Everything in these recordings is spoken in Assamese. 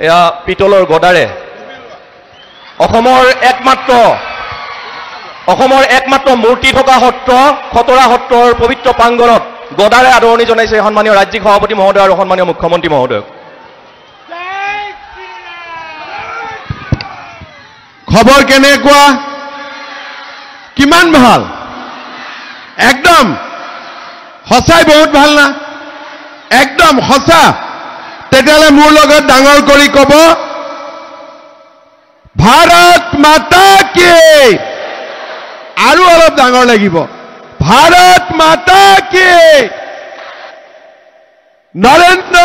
এয়া পিতলৰ গদাৰে অসমৰ একমাত্ৰ মূৰ্তি থকা সত্ৰ খতৰা সত্ৰৰ পবিত্ৰ প্ৰাংগণত গদাৰে আদৰণি জনাইছে সন্মানীয় ৰাজ্যিক সভাপতি মহোদয় আৰু সন্মানীয় মুখ্যমন্ত্ৰী মহোদয়ক। খবৰ কেনেকুৱা? কিমান ভাল? একদম সঁচাই বহুত ভাল না? একদম সঁচা? তেতিয়াহ'লে মোৰ লগত ডাঙৰ কৰি ক'ব, ভাৰত মাতা কি। আৰু অলপ ডাঙৰ লাগিব, ভাৰত মাতা কি। Narendra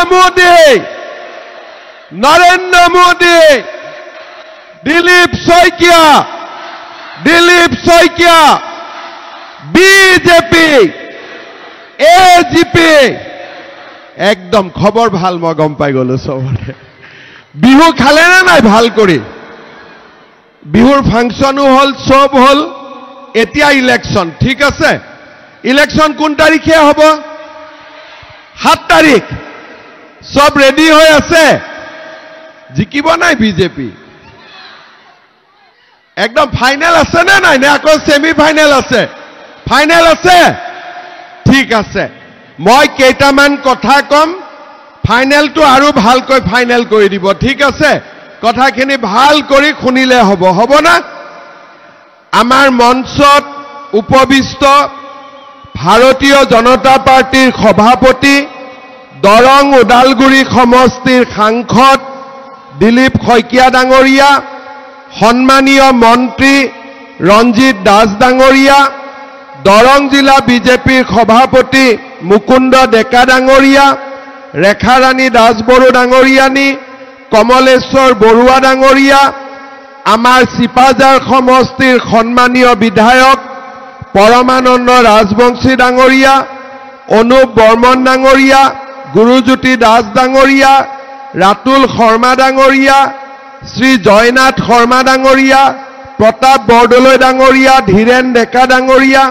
Modi, Dilip Saikia, BJP, AGP. একদম খবৰ ভাল, মই গম পাই গলো চবৰে। বিহু খালে নে নাই ভাল কৰি? বিহুৰ ফাংচনো হ'ল, চব হ'ল। এতিয়া ইলেকশ্যন, ঠিক আছে। ইলেকশ্যন কোন তাৰিখে হ'ব? 7 তাৰিখ। চব ৰেডি হৈ আছে? জিকিব নাই বিজেপি? একদম ফাইনেল আছে নে নাই, নে আকৌ ছেমি ফাইনেল আছে? ফাইনেল আছে? ঠিক আছে, মই কেইটামান কথা কম, ফাইনেলটো আৰু ভালকৈ ফাইনেল কৰি দিব, ঠিক আছে? কথাখিনি ভাল কৰি শুনিলে হ'ব না? আমাৰ মঞ্চত উপবিষ্ট ভাৰতীয় জনতা পাৰ্টিৰ সভাপতি, দৰং ওদালগুৰি সমষ্টিৰ সাংসদ দিলীপ শইকীয়া ডাঙৰীয়া, সন্মানীয় মন্ত্ৰী ৰঞ্জিত দাস ডাঙৰীয়া, দৰং জিলা বিজেপিৰ সভাপতি মুকুন্দ ডেকা ডাঙৰীয়া, ৰেখাৰাণী দাসবড়ো ডাঙৰীয়ানী, কমলেশ্বৰ বৰুৱা ডাঙৰীয়া, আমাৰ চিপাঝাৰ সমষ্টিৰ সন্মানীয় বিধায়ক পৰমানন্দ ৰাজবংশী ডাঙৰীয়া, অনুপ বৰ্মন ডাঙৰীয়া, গুৰুজ্যোতি দাস ডাঙৰীয়া, ৰাতুল শৰ্মা ডাঙৰীয়া, শ্ৰী জয়নাথ শৰ্মা ডাঙৰীয়া, প্ৰতাপ বৰদলৈ ডাঙৰীয়া, ধীৰেন ডেকা ডাঙৰীয়া,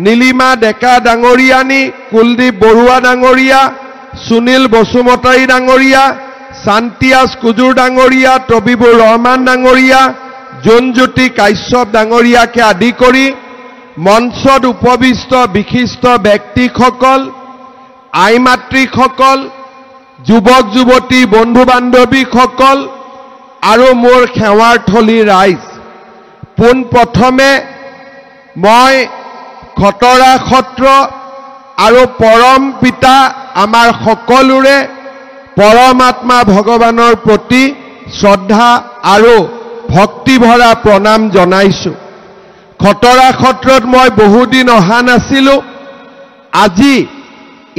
নীলিমা ডেকা ডাঙৰীয়ানী, কুলদীপ বৰুৱা ডাঙৰীয়া, সুনীল বসুমতাৰী ডাঙৰীয়া, শান্তিয়াজ কুজুৰ ডাঙৰীয়া, তবিবুৰ ৰহমান ডাঙৰীয়া, জোনজ্যোতি কাশ্যপ ডাঙৰীয়াকে আদি কৰি মঞ্চত উপবিষ্ট বিশিষ্ট ব্যক্তিসকল, আই মাতৃসকল, যুৱক যুৱতী বন্ধু বান্ধৱীসকল আৰু মোৰ সেৱাৰথলী ৰাইজ, পোনপ্ৰথমে মই খতৰা সত্ৰ আৰু পৰম পিতা আমাৰ সকলোৰে পৰমাত্মা ভগৱানৰ প্ৰতি শ্ৰদ্ধা আৰু ভক্তিভৰা প্ৰণাম জনাইছোঁ। খতৰা সত্ৰত মই বহুদিন অহা নাছিলোঁ, আজি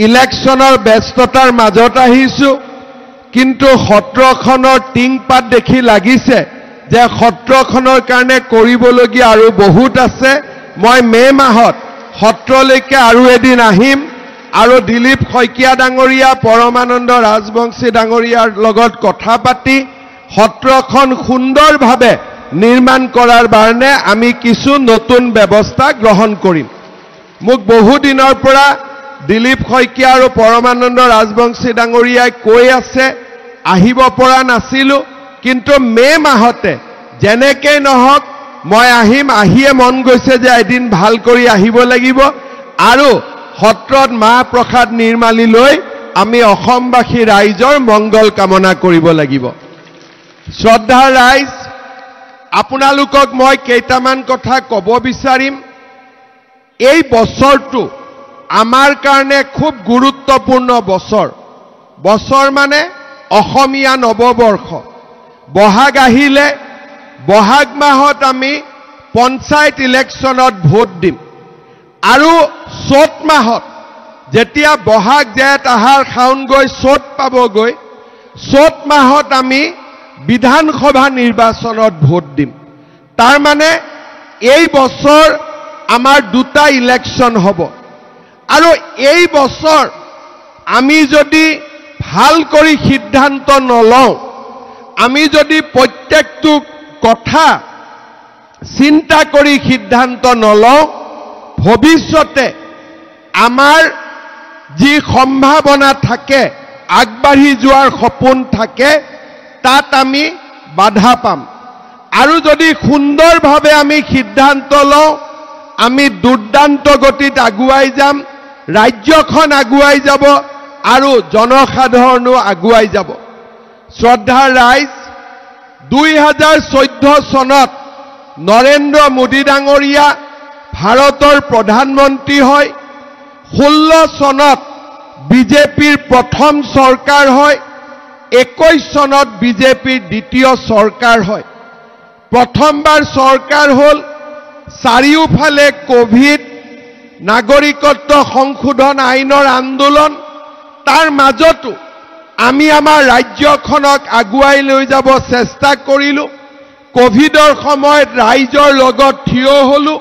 ইলেকশ্যনৰ ব্যস্ততাৰ মাজত আহিছোঁ, কিন্তু সত্ৰখনৰ টিংপাত দেখি লাগিছে যে সত্ৰখনৰ কাৰণে কৰিবলগীয়া আৰু বহুত আছে। মই মে মাহত সত্ৰলৈকে আৰু এদিন আহিম আৰু দিলীপ শইকীয়া ডাঙৰীয়া, পৰমানন্দ ৰাজবংশী ডাঙৰীয়াৰ লগত কথা পাতি সত্ৰখন সুন্দৰভাৱে নিৰ্মাণ কৰাৰ কাৰণে আমি কিছু নতুন ব্যৱস্থা গ্ৰহণ কৰিম। মোক বহুদিনৰ পৰা দিলীপ শইকীয়া আৰু পৰমানন্দ ৰাজবংশী ডাঙৰীয়াই কৈ আছে, আহিব পৰা নাছিলোঁ, কিন্তু মে মাহতে যেনেকৈ নহওক মই আহিম। আহিয়ে মন গৈছে যে এদিন ভাল কৰি আহিব লাগিব আৰু সত্ৰত মাহ প্ৰসাদ নিৰ্মালি লৈ আমি অসমবাসী ৰাইজৰ মংগল কামনা কৰিব লাগিব। শ্ৰদ্ধাৰ ৰাইজ, আপোনালোকক মই কেইটামান কথা ক'ব বিচাৰিম। এই বছৰটো আমাৰ কাৰণে খুব গুৰুত্বপূৰ্ণ বছৰ মানে অসমীয়া নৱবৰ্ষ। বহাগ আহিলে, বহাগ মাহত আমি পঞ্চায়ত ইলেকশ্যনত ভোট দিম আৰু চ'ত মাহত যেতিয়া বহাগ জেঠ আহাৰ শাওণ গৈ চ'ত পাবগৈ, চ'ত মাহত আমি বিধানসভা নিৰ্বাচনত ভোট দিম। তাৰ মানে এই বছৰ আমাৰ দুটা ইলেকশ্যন হ'ব আৰু এই বছৰ আমি যদি ভাল কৰি সিদ্ধান্ত নলওঁ, আমি যদি প্ৰত্যেকটো কথা চিন্তা কৰি সিদ্ধান্ত নলওঁ, ভৱিষ্যতে আমাৰ যি সম্ভাৱনা থাকে আগবাঢ়ি যোৱাৰ সপোন থাকে তাত আমি বাধা পাম আৰু যদি সুন্দৰভাৱে আমি সিদ্ধান্ত লওঁ আমি দুৰ্দান্ত গতিত আগুৱাই যাম ৰাজ্যখন আগুৱাই যাব আৰু জনসাধাৰণো আগুৱাই যাব শ্ৰদ্ধাৰ ৰাইজ 2014 চনত নৰেন্দ্ৰ মোদী ডাঙৰীয়া ভাৰতৰ প্ৰধানমন্ত্ৰী হয় 16 চনত বিজেপিৰ প্ৰথম চৰকাৰ হয় 21 চনত বিজেপিৰ দ্বিতীয় চৰকাৰ হয় প্ৰথমবাৰ চৰকাৰ হ'ল চাৰিওফালে কোভিড নাগৰিকত্ব সংশোধন আইনৰ আন্দোলন তাৰ মাজতো আমি আমাৰ ৰাজ্যখনক আগুৱাই লৈ যাব চেষ্টা কৰিলো কোভিডৰ সময়ত ৰাইজৰ লগত থিয় হলো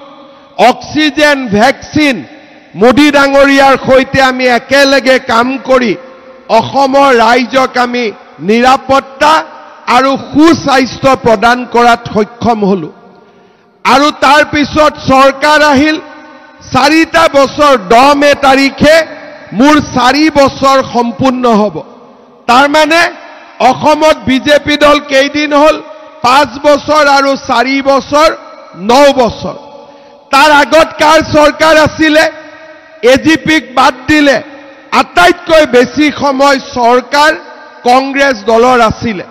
অক্সিজেন ভ্যাকচিন মোদী ডাঙৰীয়াৰ সৈতে আমি একেলগে কাম কৰি অসমৰ ৰাইজক আমি নিৰাপত্তা আৰু সুস্বাস্থ্য প্ৰদান কৰাত সক্ষম হলো আৰু তাৰ পিছত চৰকাৰ আহিল 4টা বছৰ 10 মে তাৰিখে মোৰ 4 বছৰ সম্পূৰ্ণ হ'ব তাৰ মানে অসমত বিজেপি দল কেইদিন হল 5 বছৰ আৰু 4 বছৰ 9 বছৰ তাৰ আগত কাৰ চৰকাৰ আছিলে এজিপিক বাদ দিলে আটাইতকৈ বেছি সময় চৰকাৰ কংগ্ৰেছ দলৰ আছিলে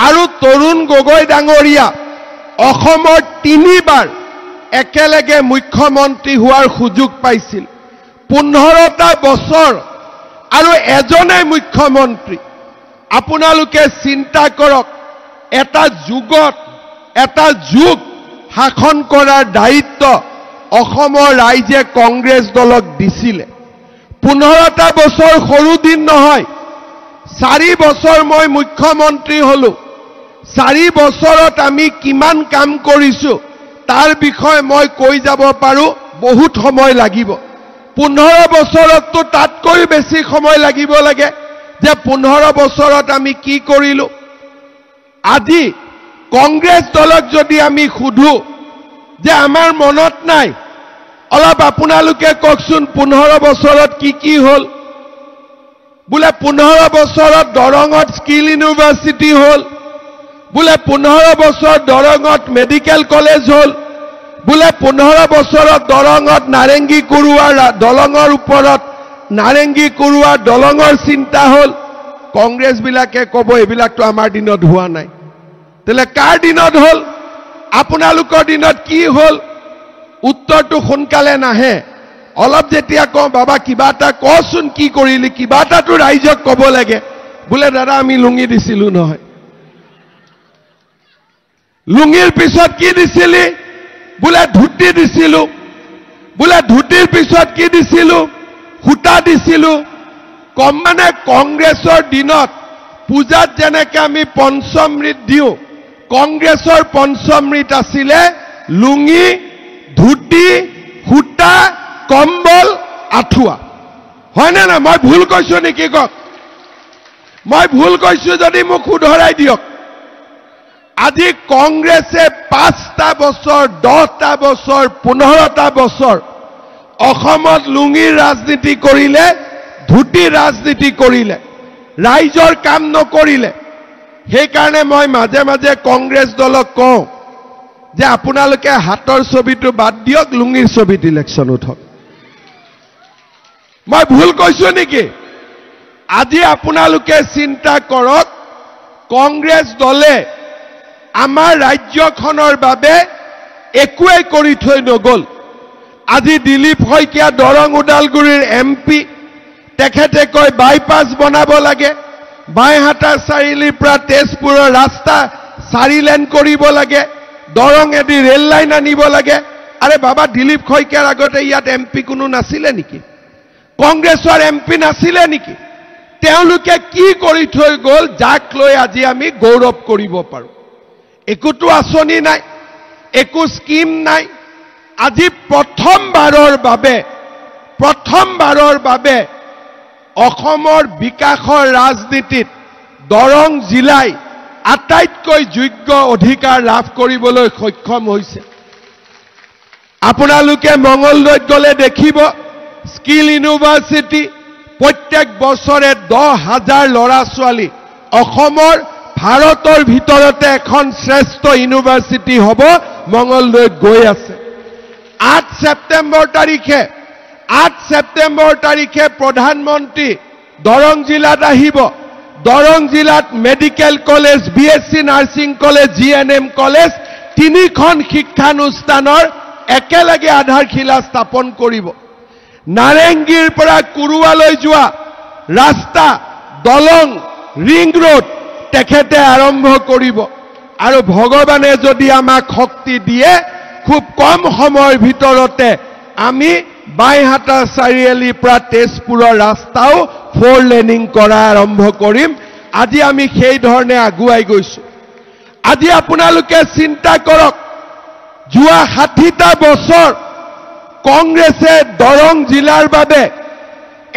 আৰু তৰুণ গগৈ ডাঙৰীয়া অসমৰ 3বাৰ একেলগে মুখ্যমন্ত্ৰী হোৱাৰ সুযোগ পাইছিল 15টা বছৰ আৰু এজনে মুখ্যমন্ত্ৰী আপোনালোকে চিন্তা কৰক এটা যুগত এটা যুগ শাসন কৰাৰ দায়িত্ব অসমৰ ৰাইজে কংগ্ৰেছ দলক দিছিলে 15টা বছৰ সৰু দিন নহয় 4 বছৰ মই মুখ্যমন্ত্ৰী হলো 4 বছৰত আমি কিমান কাম কৰিছো তাৰ বিষয়ে মই কৈ যাব পাৰো বহুত সময় লাগিব 15 বছৰততো তাতকৈ বেছি সময় লাগিব লাগে যে 15 বছৰত আমি কি কৰিলো আজি কংগ্ৰেছ দলক যদি আমি খুধু যে আমাৰ মনত নাই অলপ আপোনালোকে কওকচোন 15 বছৰত কি হল বুলে 15 বছৰত দৰঙত স্কিল ইউনিভাৰ্সিটি হল বুলে 15 বছৰ দৰঙত মেডিকেল কলেজ হল বুলে 15 বছৰত দৰঙত নাৰেঙ্গী কুৰুৱাৰ দলঙৰ ওপৰত নাৰেঙ্গী কুৰুৱাৰ দলঙৰ চিন্তা হল কংগ্ৰেছ বিলাকে কব এবিলাকটো আমাৰ দিনত হোৱা নাই তেলে কাৰ দিনত হল আপোনালোকৰ দিনত কি হল উত্তৰটো সোনকালে নাহে অলপ যেতিয়া কওঁ বাবা কিবা এটা কচোন কি কৰিলি কিবা এটাটো ৰাইজক কব লাগে বুলে দাদা আমি লুঙি দিছিলো নহয় লুঙিৰ পিছত কি দিছিলি বুলে ধুতি দিছিলো বুলে ধুতিৰ পিছত কি দিছিলো হুটা দিছিলো কম মানে কংগ্ৰেছৰ দিনত পূজাত যেনেকৈ আমি পঞ্চমৃত দিও কংগ্ৰেছৰ পঞ্চমৃত আছিলে লুঙি ধুতি হুটা কম্বল আঠুৱা হয়নে না মই ভুল কৈছো নেকি কক মই ভুল কৈছো যদি মোক শুধৰাই দিয়ক আজি কংগ্ৰেছে 5টা বছৰ 10টা বছৰ 15টা বছৰ অসমত লুঙিৰ ৰাজনীতি কৰিলে ধুতিৰ ৰাজনীতি কৰিলে ৰাইজৰ কাম নকৰিলে সেইকাৰণে মই মাজে মাজে কংগ্ৰেছ দলক কওঁ যে আপোনালোকে হাতৰ ছবিটো বাদ দিয়ক লুঙিৰ ছবিত ইলেকশ্যন উঠক মই ভুল কৈছো নেকি আজি আপোনালোকে চিন্তা কৰক কংগ্ৰেছ দলে আমাৰ ৰাজ্যখনৰ বাবে একোৱে কৰি থৈ নগল আজি দিলীপ শইকীয়া দৰং ওদালগুৰিৰ এমপি তেখেতে কয় বাইপাছ বনাব লাগে বাইহাটা চাৰিলিৰ পৰা তেজপুৰৰ ৰাস্তা 4 লেন কৰিব লাগে দৰঙেদি ৰেল লাইন আনিব লাগে আৰে বাবা দিলীপ শইকীয়াৰ আগতে ইয়াত এমপি কোনো নাছিলে নেকি কংগ্ৰেছৰ এমপি নাছিলে নেকি তেওঁলোকে কি কৰি থৈ গল যাক লৈ আজি আমি গৌৰৱ কৰিব পাৰো একোটো আঁচনি নাই একো স্কিম নাই আজি প্ৰথমবাৰৰ বাবে অসমৰ বিকাশৰ ৰাজনীতিত দৰং জিলাই আটাইতকৈ যোগ্য অধিকাৰ লাভ কৰিবলৈ সক্ষম হৈছে আপোনালোকে মঙ্গলদৈত গলে দেখিব স্কিল ইউনিভাৰ্সিটি প্ৰত্যেক বছৰে 10,000 ল'ৰা ছোৱালী অসমৰ ভাৰতৰ ভিতৰতে এখন শ্ৰেষ্ঠ ইউনিভাৰ্চিটি হ'ব মঙলদৈত গৈ আছে। 8 ছেপ্টেম্বৰ তাৰিখে প্ৰধানমন্ত্ৰী দৰং জিলাত আহিব। দৰং জিলাত medical college, BSc nursing college, GNM college, 3খন শিক্ষানুষ্ঠানৰ একেলগে আধাৰশিলা স্থাপন কৰিব। নাৰেংগীৰ পৰা কুৰুৱালৈ যোৱা ৰাস্তা, দলং, ৰিং ৰোড তেখেতে আৰম্ভ কৰিব। আৰু ভগৱানে যদি আমাক শক্তি দিয়ে, খুব কম সময়ৰ ভিতৰতে আমি বাইহাটা চাৰিআলিৰ পৰা তেজপুৰৰ ৰাস্তাও 4 লেনিং কৰা আৰম্ভ কৰিম। আজি আমি সেই ধৰণে আগুৱাই গৈছো। আজি আপোনালোকে চিন্তা কৰক, যোৱা 60টা বছৰ কংগ্ৰেছে দৰং জিলাৰ বাবে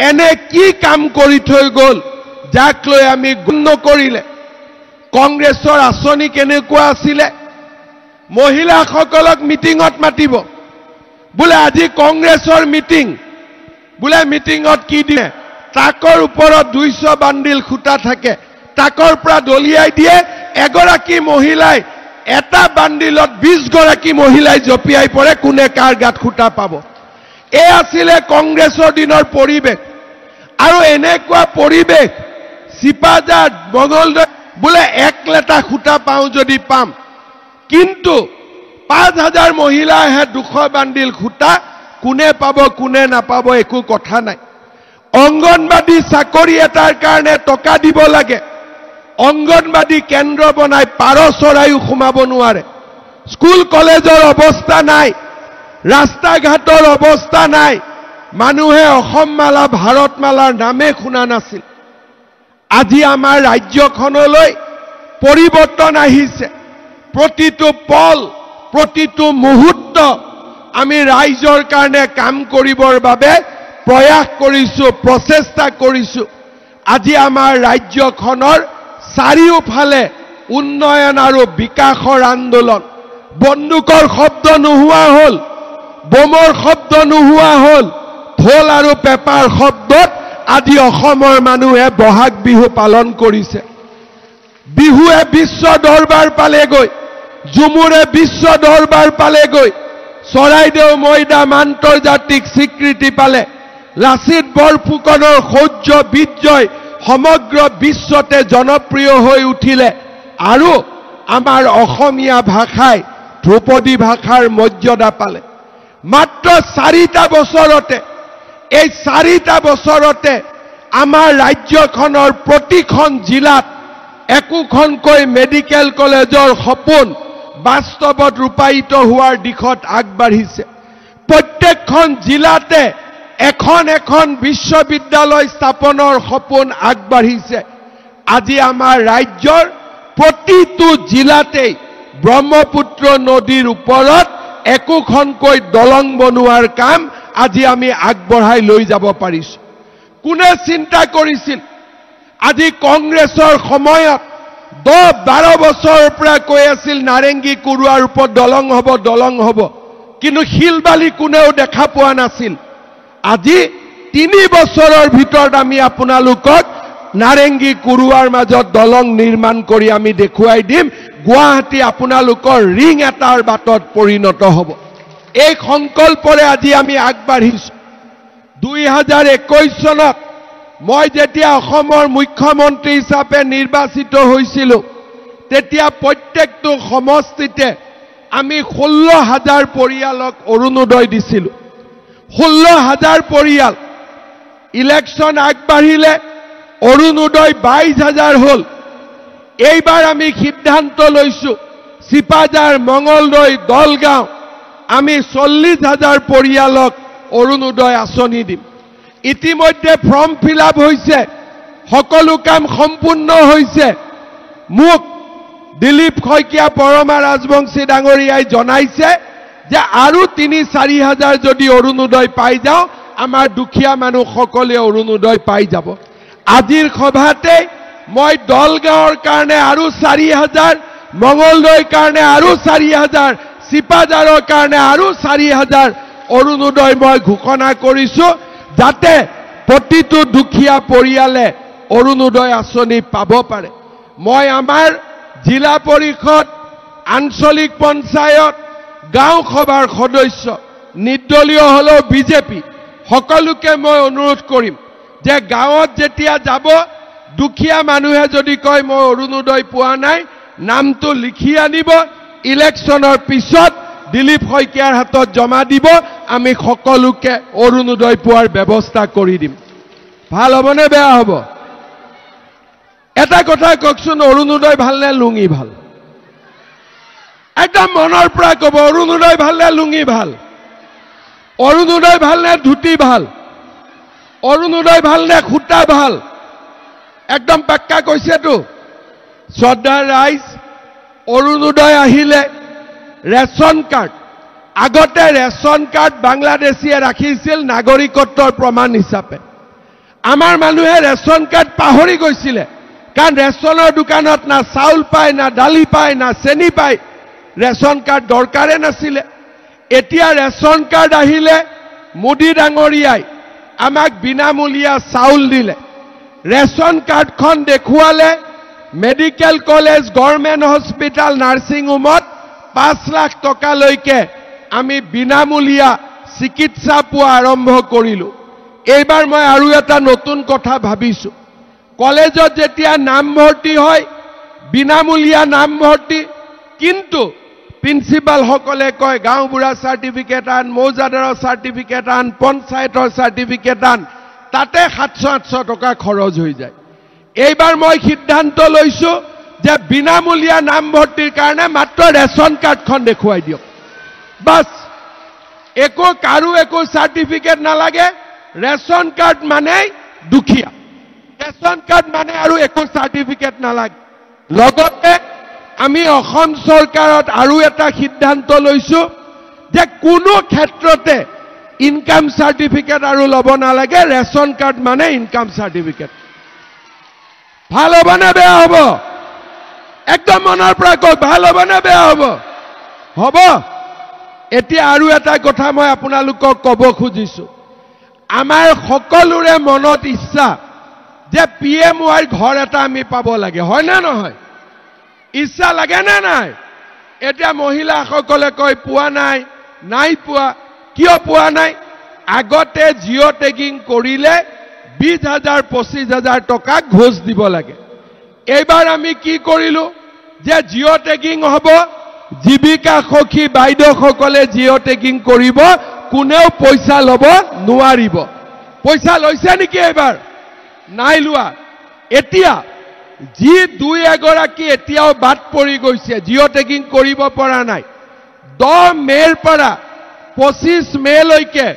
এনে কি কাম কৰি থৈ গ'ল, যাক লৈ আমি গুণ নকৰিলে। কংগ্ৰেছৰ আঁচনি কেনেকুৱা আছিলে? মহিলাসকলক মিটিঙত মাতিব, বোলে আজি কংগ্ৰেছৰ মিটিং, বোলে মিটিঙত কি দিয়ে, ট্ৰাকৰ ওপৰত 200 বান্ডিল খুটা থাকে, ট্ৰাকৰ পৰা দলিয়াই দিয়ে। এগৰাকী মহিলাই এটা বান্ডিলত 20 গৰাকী মহিলাই জঁপিয়াই পৰে, কোনে কাৰ গাত খুটা পাব। এই আছিলে কংগ্ৰেছৰ দিনৰ পৰিৱেশ। আৰু এনেকুৱা পৰিৱেশ চিপাঝাৰ, মঙলদৈ বোলে 1 লেটা খুটা পাওঁ যদি পাম, কিন্তু 5,000 মহিলা আহে, 200 বান্ডিল খুটা, কোনে পাব কোনে নাপাব একো কথা নাই। অংগনবাদী চাকৰি এটাৰ কাৰণে টকা দিব লাগে, অংগনবাদী কেন্দ্ৰ বনাই পাৰ চৰাইও সোমাব নোৱাৰে। স্কুল কলেজৰ অৱস্থা নাই, ৰাস্তা ঘাটৰ অৱস্থা নাই। মানুহে অসমমালা, ভাৰতমালাৰ নামে শুনা নাছিল। আজি আমাৰ ৰাজ্যখনলৈ পৰিৱৰ্তন আহিছে। প্ৰতিটো পল, প্ৰতিটো মুহূৰ্ত আমি ৰাইজৰ কাৰণে কাম কৰিবৰ বাবে প্ৰয়াস কৰিছো, প্ৰচেষ্টা কৰিছো। আজি আমাৰ ৰাজ্যখনৰ চাৰিওফালে উন্নয়ন আৰু বিকাশৰ আন্দোলন। বন্দুকৰ শব্দ নোহোৱা হ'ল, বোমৰ শব্দ নোহোৱা হ'ল, ঢোল আৰু পেপাৰ শব্দত আজি অসমৰ মানুহে বহাগ বিহু পালন কৰিছে। বিহুৱে বিশ্ব দৰবাৰ পালেগৈ, ঝুমুৰে বিশ্ব দৰবাৰ পালেগৈ, চৰাইদেউ মৈদাম আন্তৰ্জাতিক স্বীকৃতি পালে। লাচিত বৰফুকনৰ শৌৰ্য বিজয় সমগ্ৰ বিশ্বতে জনপ্ৰিয় হৈ উঠিলে। আৰু আমাৰ অসমীয়া ভাষাই ধ্ৰুপদী ভাষাৰ মৰ্যাদা পালে। মাত্ৰ 4টা বছৰতে, এই 4টা বছৰতে আমাৰ ৰাজ্যখনৰ প্ৰতিখন জিলাত একোখনকৈ মেডিকেল কলেজৰ সপোন বাস্তৱত ৰূপায়িত হোৱাৰ দিশত আগবাঢ়িছে। প্ৰত্যেকখন জিলাতে এখন এখন বিশ্ববিদ্যালয় স্থাপনৰ সপোন আগবাঢ়িছে। আজি আমাৰ ৰাজ্যৰ প্ৰতিটো জিলাতেই ব্ৰহ্মপুত্ৰ নদীৰ ওপৰত একোখনকৈ দলং বনোৱাৰ কাম আজি আমি আগবঢ়াই লৈ যাব পাৰিছো। কোনে চিন্তা কৰিছিল? আজি কংগ্ৰেছৰ সময়ত 10-12 বছৰৰ পৰা কৈ আছিল নাৰেংগী কুৰুৱাৰ ওপৰত দলং হ'ব, দলং হ'ব, কিন্তু শিলবালি কোনেও দেখা পোৱা নাছিল। আজি 3 বছৰৰ ভিতৰত আমি আপোনালোকক নাৰেংগী কুৰুৱাৰ মাজত দলং নিৰ্মাণ কৰি আমি দেখুৱাই দিম। গুৱাহাটী আপোনালোকৰ ৰিং এটাৰ বাটত পৰিণত হ'ব। এই সংকল্পৰে আজি আমি আগবাঢ়িছো। 2021 চনত মই যেতিয়া অসমৰ মুখ্যমন্ত্ৰী হিচাপে নিৰ্বাচিত হৈছিলো, তেতিয়া প্ৰত্যেকটো সমষ্টিতে আমি 16,000 পৰিয়ালক অৰুণোদয় দিছিলো। 16,000 পৰিয়াল। ইলেকশ্যন আগবাঢ়িলে অৰুণোদয় 22,000 হ'ল। এইবাৰ আমি সিদ্ধান্ত লৈছো, চিপাঝাৰ, মঙলদৈ, দলগাঁও আমি 40,000 পৰিয়ালক অৰুণোদয় আঁচনি দিম। ইতিমধ্যে ফৰ্ম ফিল আপ হৈছে, সকলো কাম সম্পূৰ্ণ হৈছে। মোক দিলীপ শইকীয়া পৰমা ৰাজবংশী ডাঙৰীয়াই জনাইছে যে আৰু 3-4 হাজাৰ যদি অৰুণোদয় পাই যাওঁ, আমাৰ দুখীয়া মানুহসকলে অৰুণোদয় পাই যাব। আজিৰ সভাতে মই দলগাঁৱৰ কাৰণে আৰু 4,000, মঙলদৈৰ কাৰণে আৰু 4,000, চিপাঝাৰৰ কাৰণে আৰু 4,000 অৰুণোদয় মই ঘোষণা কৰিছো, যাতে প্ৰতিটো দুখীয়া পৰিয়ালে অৰুণোদয় আঁচনি পাব পাৰে। মই আমাৰ জিলা পৰিষদ, আঞ্চলিক পঞ্চায়ত, গাঁও সভাৰ সদস্য, নিৰ্দলীয় হলেও বিজেপি সকলোকে মই অনুৰোধ কৰিম যে গাঁৱত যেতিয়া যাব, দুখীয়া মানুহে যদি কয় মই অৰুণোদয় পোৱা নাই, নামটো লিখি আনিব, ইলেকশ্যনৰ পিছত দিলীপ শইকীয়াৰ হাতত জমা দিব, আমি সকলোকে অৰুণোদয় পোৱাৰ ব্যৱস্থা কৰি দিম। ভাল হ'বনে বেয়া হ'ব? এটা কথা কওকচোন, অৰুণোদয় ভাল নে লুঙি ভাল? একদম মনৰ পৰা ক'ব, অৰুণোদয় ভাল নে লুঙি ভাল? অৰুণোদয় ভাল নে ধুতি ভাল? অৰুণোদয় ভাল নে খুটা ভাল? একদম পাক্কা কৈছেতো। শ্ৰদ্ধাৰ ৰাইজ, অৰুণোদয় আহিলে ৰেচন কাৰ্ড, আগতে ৰেচন কাৰ্ড বাংলাদেশীয়ে ৰাখিছিল নাগৰিকত্বৰ প্ৰমাণ হিচাপে। আমাৰ মানুহে ৰেচন কাৰ্ড পাহৰি গৈছিলে, কাৰণ ৰেচনৰ দোকানত না চাউল পায়, না দালি পায়, না চেনি পায়, ৰেচন কাৰ্ড দৰকাৰে নাছিলে। এতিয়া ৰেচন কাৰ্ড আহিলে মোদী ডাঙৰীয়াই আমাক বিনামূলীয়া চাউল দিলে। ৰেচন কাৰ্ডখন দেখুৱালে medical college, government hospital, nursing হোমত 5 লাখ টকালৈকে আমি বিনামূলীয়া চিকিৎসা পোৱা আৰম্ভ কৰিলোঁ। এইবাৰ মই আৰু এটা নতুন কথা ভাবিছোঁ, কলেজত যেতিয়া নামভৰ্তি হয় বিনামূলীয়া নামভৰ্তি, কিন্তু প্ৰিন্সিপালসকলে কয় গাঁওবুঢ়া চাৰ্টিফিকেট আন, মৌজাদাৰৰ চাৰ্টিফিকেট আন, পঞ্চায়তৰ চাৰ্টিফিকেট আন, তাতে 700-800 টকা খৰচ হৈ যায়। এইবাৰ মই সিদ্ধান্ত লৈছোঁ যে বিনামূলীয়া নামভৰ্তিৰ কাৰণে মাত্ৰ ৰেচন কাৰ্ডখন দেখুৱাই দিয়ক, বাছ। কাৰো একো চাৰ্টিফিকেট নালাগে, ৰেচন কাৰ্ড মানে দুখীয়া, ৰেচন কাৰ্ড মানে আৰু একো চাৰ্টিফিকেট নালাগে। লগতে আমি অসম চৰকাৰত আৰু এটা সিদ্ধান্ত লৈছোঁ যে কোনো ক্ষেত্ৰতে ইনকাম চাৰ্টিফিকেট আৰু ল'ব নালাগে, ৰেচন কাৰ্ড মানে ইনকাম চাৰ্টিফিকেট। ভাল হ'ব নে বেয়া হ'ব? একদম মনৰ পৰা কওক, ভাল হ'ব নে বেয়া হ'ব? হ'ব। এতিয়া আৰু এটা কথা মই আপোনালোকক ক'ব খুজিছোঁ, আমাৰ সকলোৰে মনত ইচ্ছা যে PMY ঘৰ এটা আমি পাব লাগে, হয় নে নহয়? ইচ্ছা লাগে নে নাই? এতিয়া মহিলাসকলে কয় পোৱা নাই, নাই পোৱা। কিয় পোৱা নাই? আগতে জিঅ' টেগিং কৰিলে 20,000 25,000 টকা ঘোষ দিব লাগে। এইবাৰ আমি কি কৰিলোঁ যে জিঅ' টেগিং হ'ব, জীৱিকা সখী বাইদেউসকলে জিঅ' টেগিং কৰিব, কোনেও পইচা ল'ব নোৱাৰিব। পইচা লৈছে নেকি এইবাৰ? নাই লোৱা। এতিয়া যি 2-এগৰাকী এতিয়াও বাদ পৰি গৈছে, জিঅ' টেগিং কৰিব পৰা নাই, 10 মে'ৰ পৰা 25 মে'লৈকে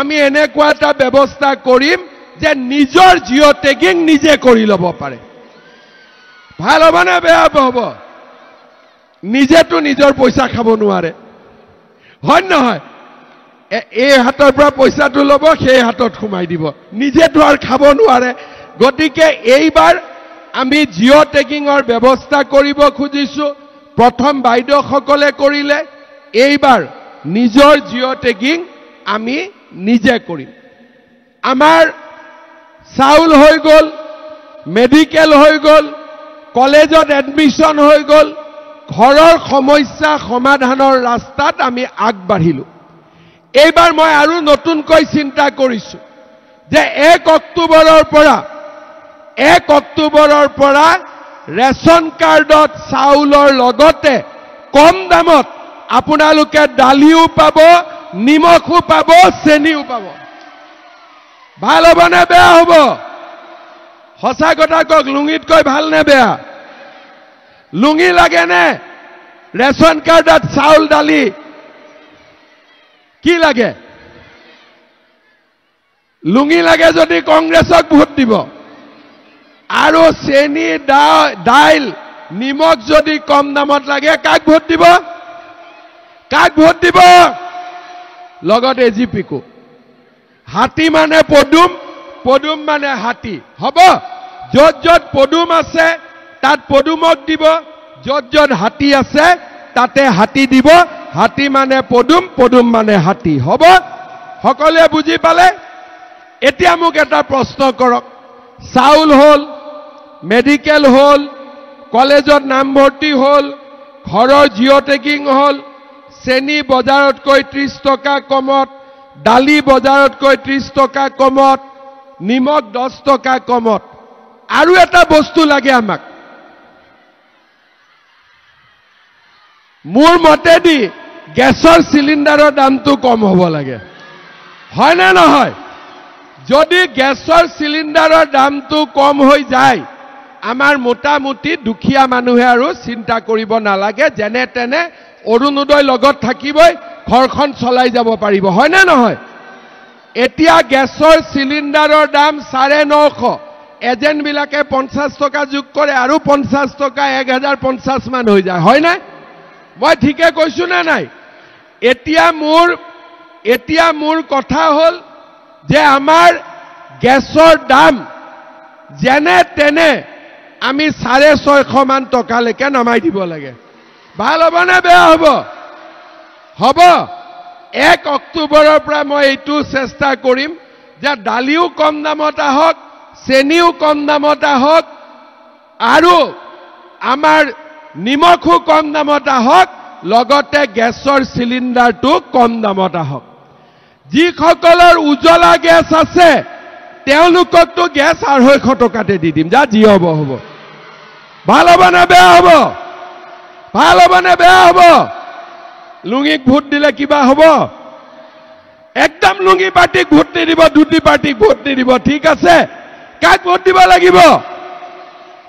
আমি এনেকুৱা এটা ব্যৱস্থা কৰিম যে নিজৰ জিঅ' টেগিং নিজে কৰি ল'ব পাৰে। ভাল হ'ব নে বেয়া হ'ব? নিজেতো নিজৰ পইচা খাব নোৱাৰে, হয় নহয়? এই হাতৰ পৰা পইচাটো ল'ব, সেই হাতত সোমাই দিব, নিজেতো আৰু খাব নোৱাৰে। গতিকে এইবাৰ আমি জিঅ' টেগিঙৰ ব্যৱস্থা কৰিব খুজিছোঁ। প্ৰথম বাইদেউসকলে কৰিলে, এইবাৰ নিজৰ জিঅ' টেগিং আমি নিজে কৰিম। আমাৰ চাউল হৈ গ'ল, মেডিকেল হৈ গ'ল, কলেজত এডমিশ্যন হৈ গ'ল, ঘৰৰ সমস্যা সমাধানৰ ৰাস্তাত আমি আগবাঢ়িলোঁ। এইবাৰ মই আৰু নতুনকৈ চিন্তা কৰিছোঁ যে 1 অক্টোবৰৰ পৰা ৰেচন কাৰ্ডত চাউলৰ লগতে কম দামত আপোনালোকে দালিও পাব, নিমখো পাব, চেনিও পাব। ভাল হ'ব নে বেয়া হ'ব? সঁচা কথা কওক, লুঙিতকৈ ভাল নে বেয়া? লুঙি লাগে নে ৰেচন কাৰ্ডত চাউল দালি? কি লাগে? লুঙি লাগে যদি কংগ্ৰেছক ভোট দিব, আৰু চেনি, দাইল, নিমখ যদি কম দামত লাগে কাক ভোট দিব? কাক ভোট দিব? লগত এজিপিকো। হাতী মানে পদুম, পদুম মানে হাতী। হ'ব, য'ত য'ত পদুম আছে তাত পদুমক দিব, য'ত য'ত হাতী আছে তাতে হাতী দিব। হাতী মানে পদুম, পদুম মানে হাতী। হ'ব, সকলোৱে বুজি পালে? এতিয়া মোক এটা প্ৰশ্ন কৰক, চাউল হ'ল, মেডিকেল হ'ল, কলেজত নামভৰ্তি হ'ল, ঘৰৰ জিঅ' টেকিং হ'ল, চেনি বজাৰতকৈ 30 টকা কমত, দালি বজাৰতকৈ 30 টকা কমত, নিমখ 10 টকা কমত। আৰু এটা বস্তু লাগে আমাক, মোৰ মতেদি গেছৰ চিলিণ্ডাৰৰ দামটো কম হ'ব লাগে, হয় নে নহয়? যদি গেছৰ চিলিণ্ডাৰৰ দামটো কম হৈ যায়, আমাৰ মোটামুটি দুখীয়া মানুহে আৰু চিন্তা কৰিব নালাগে, যেনে তেনে অৰুণোদয় লগত থাকিবই, ঘৰখন চলাই যাব পাৰিব, হয় নে নহয়? এতিয়া গেছৰ চিলিণ্ডাৰৰ দাম 950, এজেণ্টবিলাকে 50 টকা যোগ কৰে আৰু 50 টকা 1050 মান হৈ যায়, হয় নে? মই ঠিকে কৈছো নে নাই? এতিয়া মোৰ কথা হ'ল যে আমাৰ গেছৰ দাম যেনে তেনে আমি 650 মান টকালৈকে নমাই দিব লাগে। ভাল হ'ব নে বেয়া হ'ব? হ'ব। 1 অক্টোবৰৰ পৰা মই এইটো চেষ্টা কৰিম যে দালিও কম দামত আহক, চেনিও কম দামত আহক, আৰু আমাৰ নিমখো কম দামত আহক, লগতে গেছৰ চিলিণ্ডাৰটো কম দামত আহক। যিসকলৰ উজ্বলা গেছ আছে তেওঁলোককতো গেছ 250 টকাতে দি দিম, যা যি হ'ব হ'ব। ভাল হ'ব নে বেয়া হ'ব? ভাল হ'ব নে বেয়া হ'ব? লুঙিক ভোট দিলে কিবা হ'ব? একদম লুঙি পাৰ্টিক ভোট নিদিব, দুটি পাৰ্টিক ভোট নিদিব, ঠিক আছে? কাক ভোট দিব লাগিব?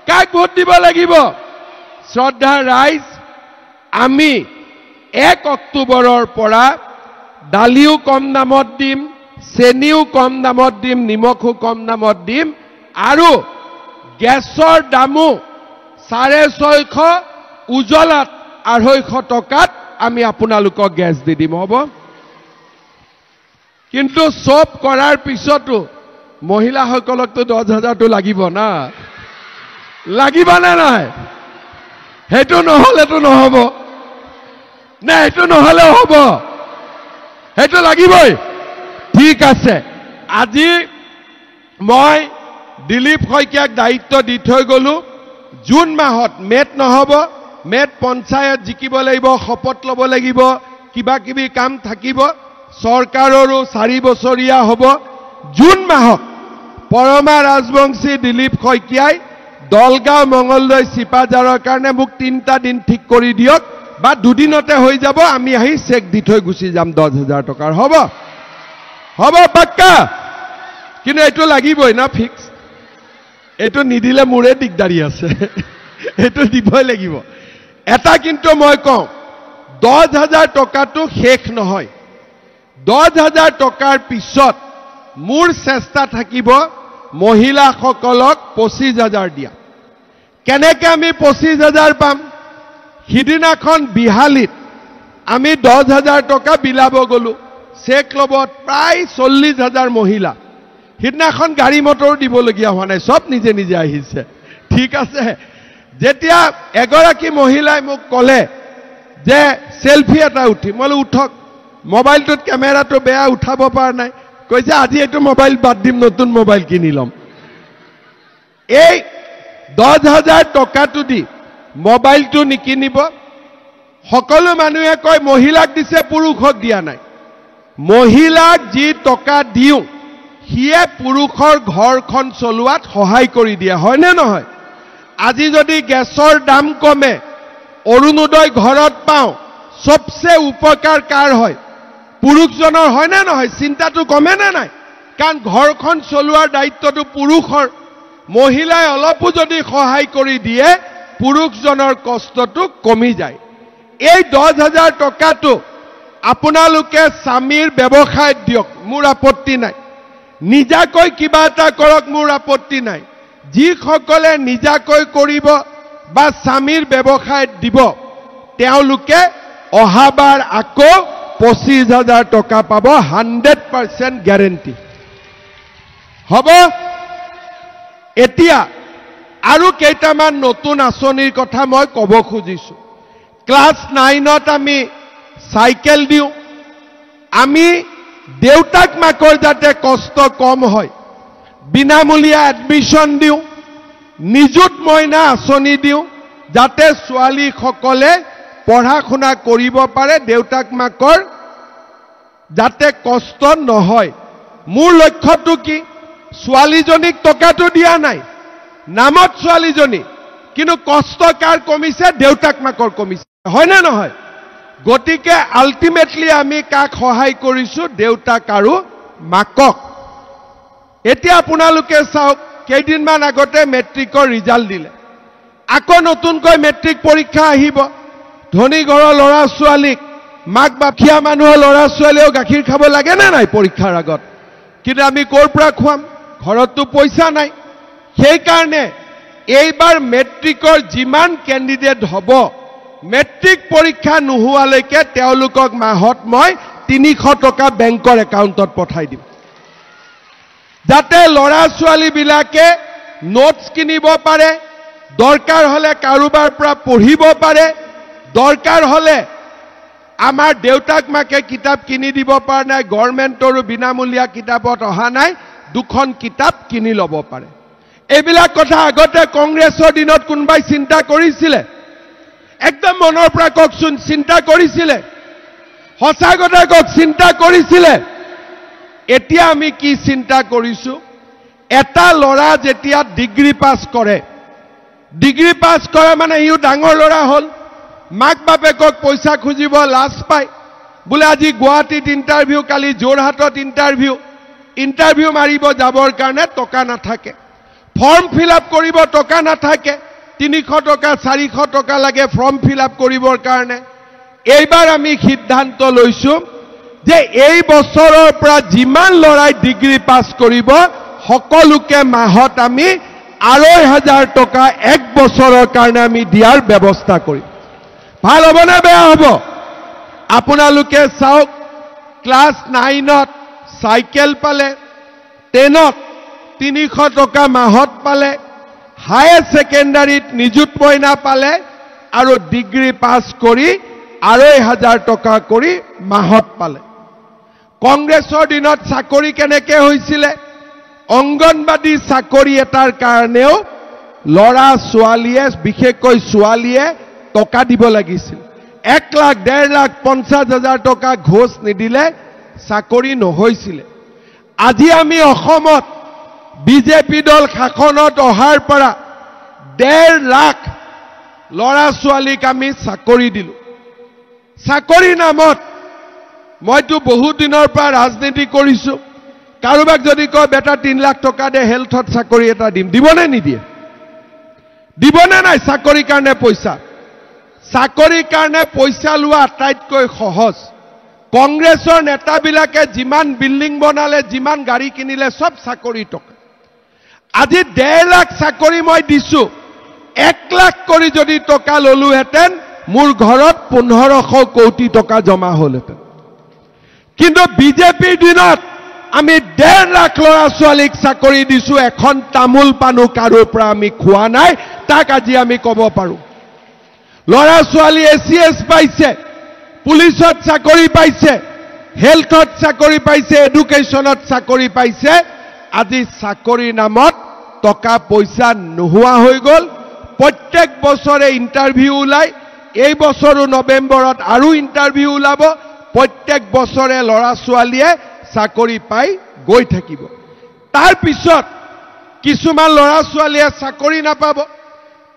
কাক ভোট দিব লাগিব? শ্ৰদ্ধা ৰাইজ, আমি 1 অক্টোবৰৰ পৰা দালিও কম দামত দিম, চেনিও কম দামত দিম, নিমখো কম দামত দিম, আৰু গেছৰ দামো 650, উজ্বলাত 250 টকাত আমি আপোনালোকক গেছ দি দিম, হ'ব? কিন্তু চব কৰাৰ পিছতো মহিলাসকলকতো 10,000টো লাগিব না, লাগিব নে নাই? সেইটো নহ'লেতো নহ'ব নে? সেইটো নহ'লেও হ'ব, সেইটো লাগিবই। ঠিক আছে, আজি মই দিলীপ শইকীয়াক দায়িত্ব দি থৈ গ'লো, জুন মাহত মেট নহ'ব, মেট পঞ্চায়ত জিকিব লাগিব, শপত ল'ব লাগিব, কিবা কিবি কাম থাকিব, চৰকাৰৰো 4 বছৰীয়া হ'ব। জুন মাহত পৰমা ৰাজবংশী দিলীপ শইকীয়াই দলগাঁও মঙলদৈ চিপাঝাৰৰ কাৰণে মোক 3টা দিন ঠিক কৰি দিয়ক, বা 2 দিনতে হৈ যাব, আমি আহি চেক দি থৈ গুচি যাম 10,000 টকাৰ, হ'ব? হ'ব পাক্কা? কিন্তু এইটো লাগিবই না, ফিক্স? এইটো নিদিলে মোৰে দিগদাৰি আছে, এইটো দিবই লাগিব। এটা কিন্তু মই কওঁ, 10,000 টকাটো শেষ নহয়। 10,000 টকাৰ পিছত মোৰ চেষ্টা থাকিব মহিলাসকলক 25,000 দিয়া। কেনেকে আমি 25,000 পাম? সিদিনাখন বিহালীত আমি 10,000 টকা বিলাব গ'লো, চেক ল'ব প্ৰায় 40,000 মহিলা। সিদিনাখন গাড়ী মটৰো দিবলগীয়া হোৱা নাই, চব নিজে নিজে আহিছে, ঠিক আছে? যেতিয়া এগৰাকী মহিলাই মোক ক'লে যে সেলফি এটা উঠিম, মই উঠক, মোবাইলটোত কেমেৰাটো বেয়া, উঠাব পৰা নাই, কৈছে আজি এইটো মোবাইল বাদ দিম, নতুন মোবাইল কিনি ল'ম। এই 10,000 টকাটো দি মোবাইলটো নিকিনিব। সকলো মানুহে কয় মহিলাক দিছে, পুৰুষক দিয়া নাই। মহিলাক যি টকা দিওঁ সিয়ে পুৰুষৰ ঘৰখন চলোৱাত সহায় কৰি দিয়ে, হয়নে নহয়? আজি যদি গেছৰ দাম কমে, অৰুণোদয় ঘৰত পাওঁ, সবচে উপকাৰ কাৰ হয়? পুৰুষজনৰ, হয়নে নহয়? চিন্তাটো কমে নে নাই? কাৰণ ঘৰখন চলোৱাৰ দায়িত্বটো পুৰুষৰ। মহিলাই অলপো যদি সহায় কৰি দিয়ে, পুৰুষজনৰ কষ্টটো কমি যায়। এই 10,000 টকাটো আপোনালোকে স্বামীৰ ব্যৱসায়ত দিয়ক, মোৰ আপত্তি নাই। নিজাকৈ কিবা এটা কৰক, মোৰ আপত্তি নাই। যিসকলে নিজাকৈ কৰিব বা স্বামীৰ ব্যৱসায়ত দিব, তেওঁলোকে অহাবাৰ আকৌ 25,000 টকা পাব, 100% গ্যাৰেণ্টি, হ'ব? এতিয়া আৰু কেইটামান নতুন আঁচনিৰ কথা মই ক'ব খুজিছো। ক্লাছ 9ত আমি চাইকেল দিওঁ, আমি দেউতাক মাকৰ যাতে কষ্ট কম হয় বিনামূলীয়া এডমিশন দিওঁ নিযুত মইনা আঁচনি দিওঁ যাতে ছোৱালীসকলে পঢ়া শুনা কৰিব পাৰে দেউতাক মাকৰ যাতে কষ্ট নহয় মোৰ লক্ষ্যটো কি ছোৱালীজনীক টকাটো দিয়া নাই নামত ছোৱালীজনী কিন্তু কষ্ট কাৰ কমিছে দেউতাক মাকৰ কমিছে হয় না নহয় গতিকে আলটিমেটলি আমি কাক সহায় কৰিছো দেউতাক আৰু মাকক এতিয়া আপোনালোকে চাওক কেইদিনমান আগতে মেট্ৰিকৰ ৰিজাল্ট দিলে আকৌ নতুনকৈ মেট্ৰিক পৰীক্ষা আহিব ধনী ঘৰৰ ল'ৰা ছোৱালীক মাক বাপখিয়া মানুহৰ ল'ৰা ছোৱালীও গাখীৰ খাব লাগে নে নাই পৰীক্ষাৰ আগত কিন্তু আমি ক'ৰ পৰা খুৱাম ঘৰততো পইচা নাই সেইকাৰণে এইবাৰ মেট্ৰিকৰ যিমান কেণ্ডিডেট হ'ব মেট্ৰিক পৰীক্ষা নোহোৱালৈকে তেওঁলোকক মাহত মই 300 টকা বেংকৰ একাউণ্টত পঠাই দিম যাতে ল'ৰা ছোৱালীবিলাকে নোটছ কিনিব পাৰে দৰকাৰ হ'লে কাৰোবাৰ পৰা পঢ়িব পাৰে দৰকাৰ হ'লে আমাৰ দেউতাক মাকে কিতাপ কিনি দিব পৰা নাই গভৰ্ণমেণ্টৰো বিনামূলীয়া কিতাপত অহা নাই দুখন কিতাপ কিনি ল'ব পাৰে এইবিলাক কথা আগতে কংগ্ৰেছৰ দিনত কোনবাই চিন্তা কৰিছিলে একদম মনৰ পৰা কওকচোন চিন্তা কৰিছিলে সঁচা কথা কওক চিন্তা কৰিছিলে এতিয়া আমি কি চিন্তা কৰিছো এটা ল'ৰা যেতিয়া ডিগ্ৰী পাছ কৰে মানে ইও ডাঙৰ ল'ৰা হ'ল মাক বাপেকক পইচা খুজিব লাজ পায় বোলে আজি গুৱাহাটীত ইণ্টাৰভিউ কালি যোৰহাটত ইণ্টাৰভিউ মাৰিব যাবৰ কাৰণে টকা নাথাকে ফৰ্ম ফিল আপ কৰিব টকা নাথাকে 300 টকা 400 টকা লাগে ফৰ্ম ফিল আপ কৰিবৰ কাৰণে এইবাৰ আমি সিদ্ধান্ত লৈছো যে এই বছৰৰ পৰা যিমান ল'ৰাই ডিগ্ৰী পাছ কৰিব সকলোকে মাহত আমি 2500 টকা এক বছৰৰ কাৰণে আমি দিয়াৰ ব্যৱস্থা কৰিম ভাল হ'ব নে বেয়া হ'ব আপোনালোকে চাওক ক্লাছ 9ত সাইকেল পালে 10ত 300 টকা মাহত পালে হায়াৰ সেকেন্ডাৰীত নিযুত মইনা পালে আৰু ডিগ্ৰী পাছ কৰি 2500 টকা কৰি মাহত পালে কংগ্ৰেছৰ দিনত চাকৰি কেনেকৈ হৈছিল অংগনবাদী চাকৰি এটাৰ কাৰণেও ল'ৰা ছোৱালীয়ে বিশেষকৈ ছোৱালীয়ে টকা দিব লাগিছিল 1 লাখ 1.5 লাখ 50,000 টকা ঘোষ নিদিলে চাকৰি নহৈছিল আজি আমি অসমত বিজেপি দল শাসনত অহাৰ পৰা 1.5 লাখ ল'ৰা ছোৱালীক আমি চাকৰি দিলো চাকৰি নামত মইতো বহুত দিনৰ পৰা ৰাজনীতি কৰিছো কাৰোবাক যদি কয় বেটা 3 লাখ টকা দে হেলথত চাকৰি এটা দিম দিবনে নিদিয়ে দিবনে নাই চাকৰিৰ কাৰণে পইচা চাকৰিৰ কাৰণে পইচা লোৱা আটাইতকৈ সহজ কংগ্ৰেছৰ নেতাবিলাকে যিমান বিল্ডিং বনালে যিমান গাড়ী কিনিলে সব চাকৰি টকা আজি 1.5 লাখ চাকৰি মই দিছো 1 লাখ কৰি যদি টকা ললোহেঁতেন মোৰ ঘৰত 1500 কোটি টকা জমা হ'লহেঁতেন কিন্তু বিজেপিৰ দিনত আমি 1.5 লাখ ল'ৰা ছোৱালীক চাকৰি দিছো এখন তামোল পানো কাৰোৰ পৰা আমি খোৱা নাই তাক আজি আমি ক'ব পাৰো ল'ৰা ছোৱালী এছিএছ পাইছে পুলিচত চাকৰি পাইছে হেলথত চাকৰি পাইছে এডুকেশ্যনত চাকৰি পাইছে আজি চাকৰিৰ নামত টকা পইচা নোহোৱা হৈ গ'ল প্ৰত্যেক বছৰে ইণ্টাৰভিউ ওলাই এই বছৰো নৱেম্বৰত আৰু ইণ্টাৰভিউ ওলাব প্ৰত্যেক বছৰে ল'ৰা ছোৱালীয়ে চাকৰি পাই গৈ থাকিব তাৰ পিছত কিছুমান ল'ৰা ছোৱালীয়ে চাকৰি নাপাব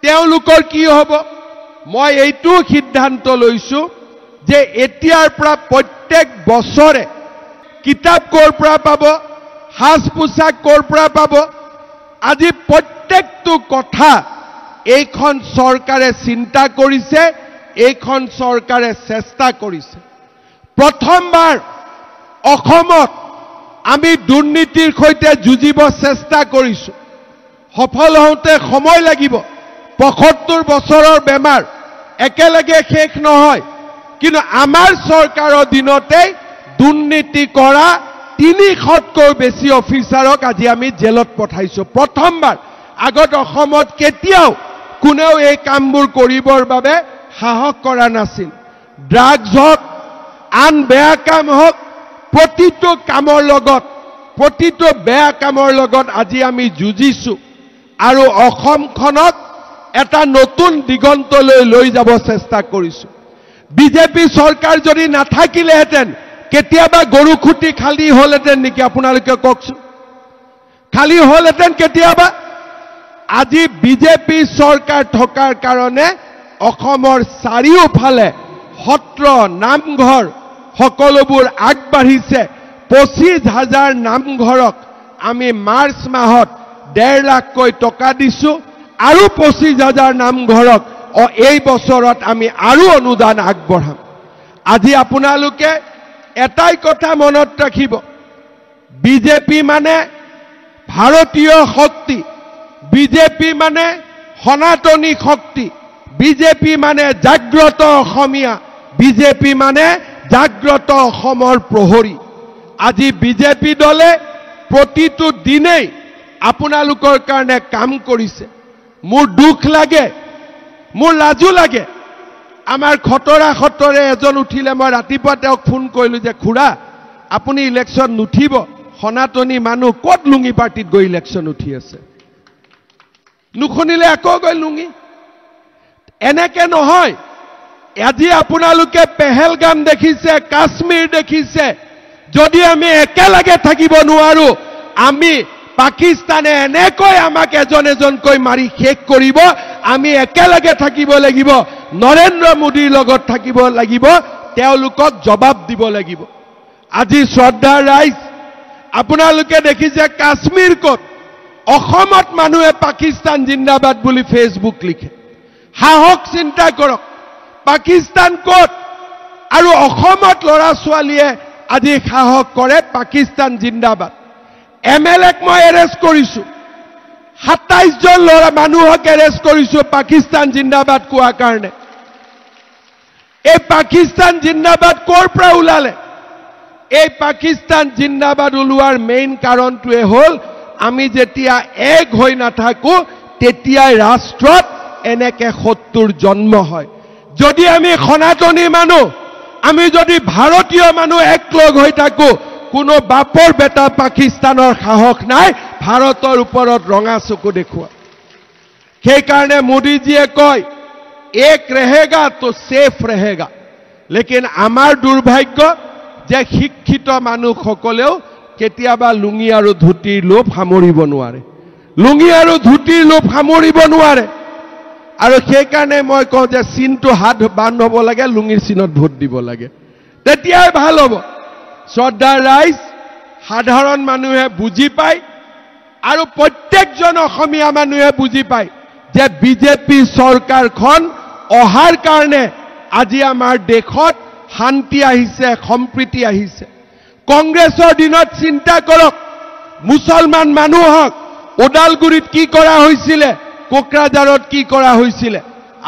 তেওঁলোকৰ কি হ'ব মই এইটো সিদ্ধান্ত লৈছো যে এতিয়াৰ পৰা প্ৰত্যেক বছৰে কিতাপ ক'ৰ পৰা পাব সাজ পোছাক ক'ৰ পৰা পাব আজি প্ৰত্যেকটো কথা এইখন চৰকাৰে চিন্তা কৰিছে এইখন চৰকাৰে চেষ্টা কৰিছে প্ৰথমবাৰ অসমত আমি দুৰ্নীতিৰ সৈতে যুঁজিব চেষ্টা কৰিছো সফল হওঁতে সময় লাগিব 75 বছৰৰ বেমাৰ একেলগে শেষ নহয় কিন্তু আমাৰ চৰকাৰৰ দিনতে দুৰ্নীতি কৰা 300তকৈ বেছি অফিচাৰক আজি আমি জেলত পঠাইছো প্ৰথমবাৰ আগত অসমত কেতিয়াও কোনেও এই কামবোৰ কৰিবৰ বাবে সাহস কৰা নাছিল ড্ৰাগছ হওক আন বেয়া কাম হওক প্ৰতিটো কামৰ লগত প্ৰতিটো বেয়া কামৰ লগত আজি আমি যুঁজিছো আৰু অসমখনক এটা নতুন দিগন্তলৈ লৈ যাব চেষ্টা কৰিছো বিজেপি চৰকাৰ যদি নাথাকিলেহেঁতেন কেতিয়াবা গৰুখুটি খালি হলহেঁতেন নেকি আপোনালোকে কওকচোন খালি হলহেঁতেন কেতিয়াবা আজি বিজেপি চৰকাৰ থকাৰ কাৰণে অসমৰ চাৰিওফালে সত্ৰ নামঘৰ সকলোবোৰ আগবাঢ়িছে 25,000 নামঘৰক আমি মাৰ্চ মাহত 1.5 লাখকৈ টকা দিছো আৰু 25,000 নামঘৰক এই বছৰত আমি আৰু অনুদান আগবঢ়াম আজি আপোনালোকে এটাই কথা মনত ৰাখিব বিজেপি মানে ভাৰতীয় শক্তি বিজেপি মানে সনাতনী শক্তি বিজেপি মানে জাগ্ৰত অসমীয়া বিজেপি মানে জাগ্ৰত অসমৰ প্ৰহৰী আজি বিজেপি দলে প্ৰতিটো দিনেই আপোনালোকৰ কাৰণে কাম কৰিছে মোৰ দুখ লাগে মোৰ লাজু লাগে আমাৰ খতৰা খতৰে এজন উঠিলে মই ৰাতিপুৱা তেওঁক ফোন কৰিলো যে খুৰা আপুনি ইলেকশ্যন নুঠিব সনাতনী মানুহ ক'ত লুঙি পাৰ্টিত গৈ ইলেকশ্যন উঠি আছে নুশুনিলে আকৌ গৈ লুঙি এনেকে নহয় আজি আপোনালোকে পেহেলগাম দেখিছে কাশ্মীৰ দেখিছে যদি আমি একেলগে থাকিব নোৱাৰো আমি পাকিস্তানে এনেকৈ আমাক এজন এজনকৈ মাৰি শেষ কৰিব আমি একেলগে থাকিব লাগিব নৰেন্দ্ৰ মোদীৰ লগত থাকিব লাগিব তেওঁলোকক জবাব দিব লাগিব আজি শ্ৰদ্ধা ৰাইজ আপোনালোকে দেখিছে কাশ্মীৰ ক'ত অসমত মানুহে পাকিস্তান জিন্দাবাদ বুলি ফেচবুক লিখে সাহস চিন্তা কৰক পাকিস্তান ক'ত আৰু অসমত ল'ৰা ছোৱালীয়ে আজি সাহস কৰে পাকিস্তান জিন্দাবাদ এমএলএক মই এৰেষ্ট কৰিছো 27 জন ল'ৰা মানুহক এৰেষ্ট কৰিছো পাকিস্তান জিন্দাবাদ কোৱা কাৰণে এই পাকিস্তান জিন্দাবাদ ক'ৰ পৰা ওলালে এই পাকিস্তান জিন্দাবাদ ওলোৱাৰ মেইন কাৰণটোৱে হ'ল আমি যেতিয়া এক হৈ নাথাকো তেতিয়াই ৰাষ্ট্ৰত এনেকে শত্ৰুৰ জন্ম হয় যদি আমি সনাতনী মানুহ আমি যদি ভাৰতীয় মানুহ একলগ হৈ থাকো কোনো বাপৰ বেটা পাকিস্তানৰ সাহস নাই ভাৰতৰ ওপৰত ৰঙা চকু দেখুৱা সেই কাৰণে মোদীজীয়ে কয় এক रहेगा तो सेफ रहेगा लेकिन আমাৰ দুৰ্ভাগ্য যে শিক্ষিত মানুহসকলেও কেতিয়াবা লুঙি আৰু ধুতিৰ লোভ সামৰিব নোৱাৰে লুঙি আৰু ধুতিৰ লোভ সামৰিব নোৱাৰে আৰু সেই কাৰণে মই কওঁ যে চিনটো হাত বান্ধ হ'ব লাগে লুঙিৰ চিনত ভোট দিব লাগে তেতিয়াই ভাল হ'ব শ্ৰদ্ধা ৰাইজ সাধাৰণ মানুহে বুজি পায় আৰু প্ৰত্যেকজন অসমীয়া মানুহে বুজি পায় যে বিজেপি চৰকাৰখন অহাৰ কাৰণে আজি আমাৰ দেশত শান্তি আহিছে সম্প্ৰীতি আহিছে কংগ্ৰেছৰ দিনত চিন্তা কৰক মুছলমান মানুহক ওদালগুৰিত কি কৰা হৈছিল কোকৰাঝাৰত কি কৰা হৈছিল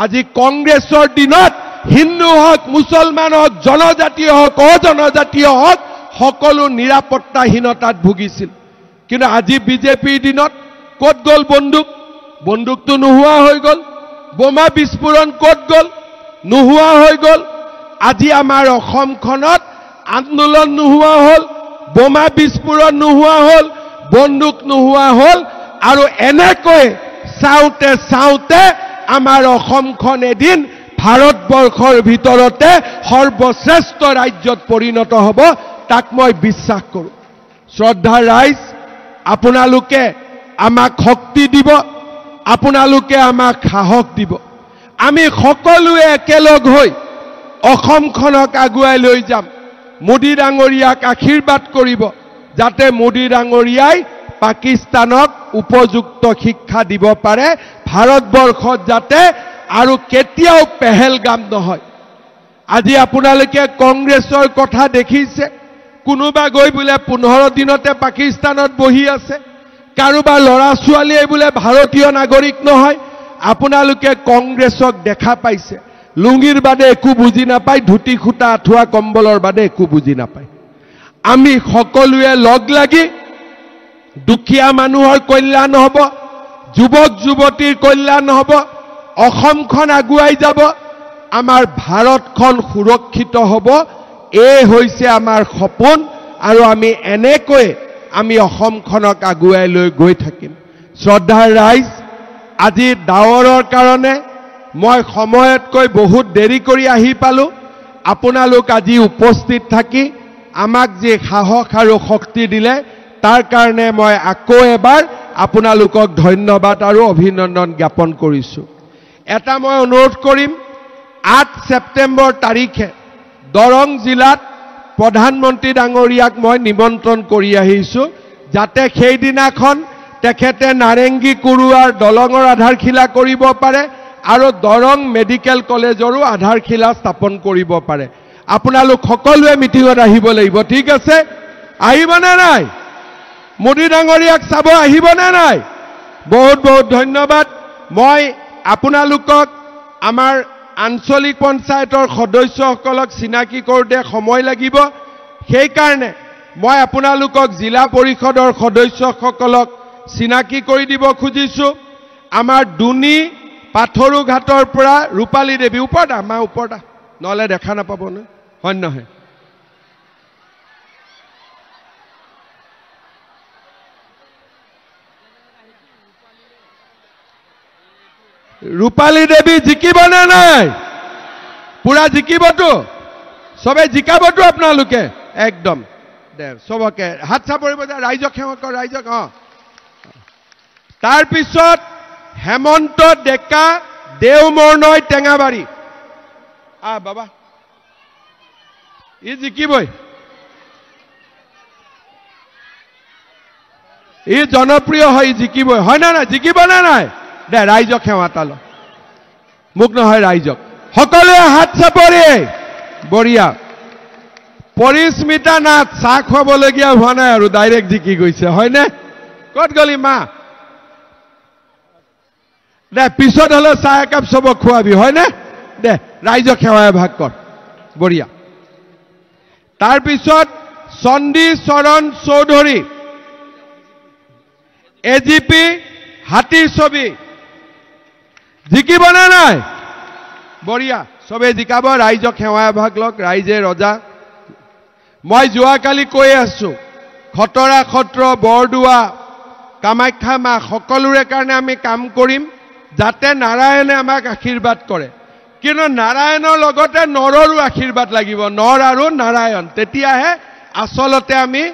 আজি কংগ্ৰেছৰ দিনত হিন্দু হক মুছলমান হক জনজাতীয় হক অজনজাতীয় হক সকলো নিৰাপত্তাহীনতাত ভুগিছিল কিন্তু আজি বিজেপিৰ দিনত ক'ত গ'ল বন্দুকটো নোহোৱা হৈ গ'ল বোমা বিস্ফোৰণ ক'ত গ'ল নোহোৱা হৈ গ'ল আজি আমাৰ অসমখনত আন্দোলন নোহোৱা হ'ল বোমা বিস্ফোৰণ নোহোৱা হ'ল বন্দুক নোহোৱা হ'ল আৰু এনেকৈ চাওঁতে চাওঁতে আমাৰ অসমখন এদিন ভাৰতবৰ্ষৰ ভিতৰতে সৰ্বশ্ৰেষ্ঠ ৰাজ্যত পৰিণত হ'ব তাক মই বিশ্বাস কৰোঁ শ্ৰদ্ধা ৰাইজ আপোনালোকে আমাক শক্তি দিব আপোনালোকে আমাক সাহস দিব আমি সকলোৱে একেলগ হৈ অসমখনক আগুৱাই লৈ যাম মোদী ডাঙৰীয়াক আশীৰ্বাদ কৰিব যাতে মোদী ডাঙৰীয়াই পাকিস্তানক উপযুক্ত শিক্ষা দিব পাৰে ভাৰতবৰ্ষত যাতে আৰু কেতিয়াও পেহেলগাম নহয় আজি আপোনালোকে কংগ্ৰেছৰ কথা দেখিছে কোনোবা গৈ বোলে 15 দিনতে পাকিস্তানত বহি আছে কাৰোবাৰ ল'ৰা ছোৱালীয়ে বোলে ভাৰতীয় নাগৰিক নহয় আপোনালোকে কংগ্ৰেছক দেখা পাইছে লুঙিৰ বাদে একো বুজি নাপায় ধুতি খুটা আঠুৱা কম্বলৰ বাদে একো বুজি নাপায় আমি সকলোৱে লগ লাগি দুখীয়া মানুহৰ কল্যাণ হ'ব যুৱক যুৱতীৰ কল্যাণ হ'ব অসমখন আগুৱাই যাব আমাৰ ভাৰতখন সুৰক্ষিত হ'ব এই হৈছে আমাৰ সপোন আৰু আমি এনেকৈ আমি অসমখনক আগুৱাই লৈ গৈ থাকিম। শ্ৰদ্ধাৰ ৰাইজ, আজি ডাৱৰৰ কাৰণে মই সময়তকৈ বহুত দেৰি কৰি আহি পালোঁ। আপোনালোক আজি উপস্থিত থাকি আমাক যি সাহস আৰু শক্তি দিলে তাৰ কাৰণে মই আকৌ এবাৰ আপোনালোকক ধন্যবাদ আৰু অভিনন্দন জ্ঞাপন কৰিছোঁ। এটা মই অনুৰোধ কৰিম, 8 ছেপ্টেম্বৰ তাৰিখে দৰং জিলাত প্ৰধানমন্ত্ৰী ডাঙৰীয়াক মই নিমন্ত্ৰণ কৰি আহিছোঁ, যাতে সেইদিনাখন তেখেতে নাৰেংগী কুৰুৱাৰ দলঙৰ আধাৰশিলা কৰিব পাৰে আৰু দৰং মেডিকেল কলেজৰো আধাৰশিলা স্থাপন কৰিব পাৰে। আপোনালোক সকলোৱে মিটিঙত আহিব লাগিব, ঠিক আছে? আহিবনে নাই? মোদী ডাঙৰীয়াক চাব আহিবনে নাই? বহুত বহুত ধন্যবাদ। মই আপোনালোকক আমাৰ আঞ্চলিক পঞ্চায়তৰ সদস্যসকলক চিনাকি কৰোঁতে সময় লাগিব, সেইকাৰণে মই আপোনালোকক জিলা পৰিষদৰ সদস্যসকলক চিনাকি কৰি দিব খুজিছোঁ। আমাৰ দুনি পাথৰু ঘাটৰ পৰা ৰূপালী দেৱী, ওপৰত আমাৰ ওপৰত নহ'লে দেখা নাপাব ন, হয় নহয়? ৰূপালী দেৱী জিকিবনে নাই? পুৰা জিকিবতো? চবে জিকাবতো আপোনালোকে? একদম দে, চবকে হাত চাপৰিব যে, ৰাইজক সেৱা কৰ, ৰাইজক। তাৰপিছত হেমন্ত ডেকা, দেওমৰ্ণয়, টেঙাবাৰী। বাবা ই জিকিবই, ই জনপ্ৰিয় হয়, জিকিবই, হয় না নাই? জিকিবনে নাই? দে ৰাইজক সেৱা তাল, মোক নহয় ৰাইজক। সকলোৱে হাত চাপৰি, বঢ়িয়া। পৰিস্মিতা নাথ, চাহ খুৱাবলগীয়া হোৱা নাই আৰু ডাইৰেক্ট জিকি গৈছে, হয়নে? ক'ত গলি মা? দে পিছত হলে চাহ একাপ চবক খুৱাবি, হয়নে? দে ৰাইজক সেৱা এভাগ কৰ, বঢ়িয়া। তাৰপিছত চণ্ডী চৰণ চৌধুৰী, এজিপি হাতীৰ ছবি, জিকিবনে নাই? বঢ়িয়া, চবে জিকাব। ৰাইজক সেৱা এভাগ লওক, ৰাইজে ৰজা। মই যোৱাকালি কৈ আছো, খতৰা সত্ৰ, বৰদোৱা, কামাখ্যা মা, সকলোৰে কাৰণে আমি কাম কৰিম যাতে নাৰায়ণে আমাক আশীৰ্বাদ কৰে। কিন্তু নাৰায়ণৰ লগতে নৰৰো আশীৰ্বাদ লাগিব, নৰ আৰু নাৰায়ণ, তেতিয়াহে আচলতে আমি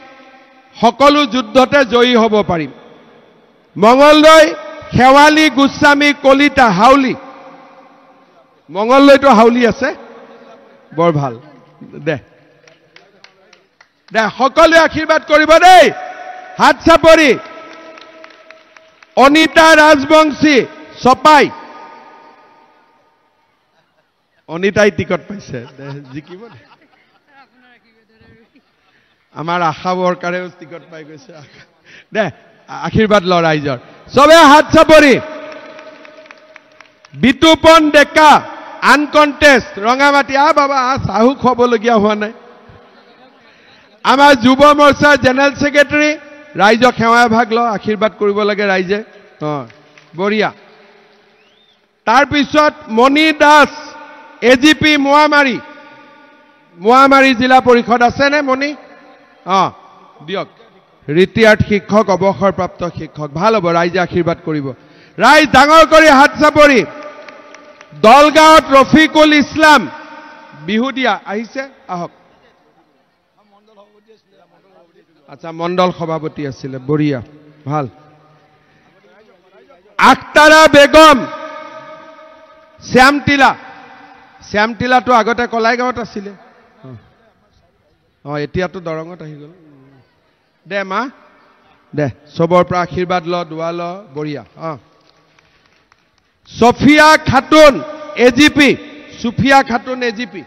সকলো যুদ্ধতে জয়ী হ'ব পাৰিম। মঙলদৈ, শেৱালী গোস্বামী কলিতা, হাউলি। মঙলদৈতো হাউলি আছে, বৰ ভাল। দে দে সকলোৱে আশীৰ্বাদ কৰিব দেই, হাত চাপৰি। অনিতা ৰাজবংশী, চপাই। অনিতাই টিকট পাইছে, জিকিব। আমাৰ আশা বৰকাৰেও টিকট পাই গৈছে। দে আশীৰ্বাদ ল ৰাইজৰ, চবে হাত চাপৰি। বিতুপন ডেকা, আনকণ্টেষ্ট, ৰঙামাটি। বাবা চাহু খুৱাবলগীয়া হোৱা নাই। আমাৰ যুৱ মৰ্চাৰ জেনেৰেল ছেক্ৰেটাৰী, ৰাইজক সেৱা এভাগ ল, আশীৰ্বাদ কৰিব লাগে ৰাইজে। বঢ়িয়া। তাৰপিছত মণি দাস, এজিপি মোৱামাৰী, মোৱামাৰী জিলা পৰিষদ আছেনে মণি? দিয়ক। ৰিটায়াৰ্ড শিক্ষক, অৱসৰপ্ৰাপ্ত শিক্ষক, ভাল হ'ব, ৰাইজে আশীৰ্বাদ কৰিব। ৰাইজ ডাঙৰ কৰি হাত চাপৰি। দলগাঁৱত ৰফিকুল ইছলাম, বিহুদিয়া আহিছে, আহক। আচ্ছা, মণ্ডল সভাপতি আছিলে, বঢ়িয়া, ভাল। আখতাৰা বেগম, শ্যামটিলা। শ্যামটিলাটো আগতে কলাইগাঁৱত আছিলে, এতিয়াতো দৰঙত আহি গ'ল। দে মা, দে চবৰ পৰা আশীৰ্বাদ ল, দোৱা ল, বঢ়িয়া। ছফিয়া খাতুন, এজিপি। ছফিয়া খাতুন, এজিপি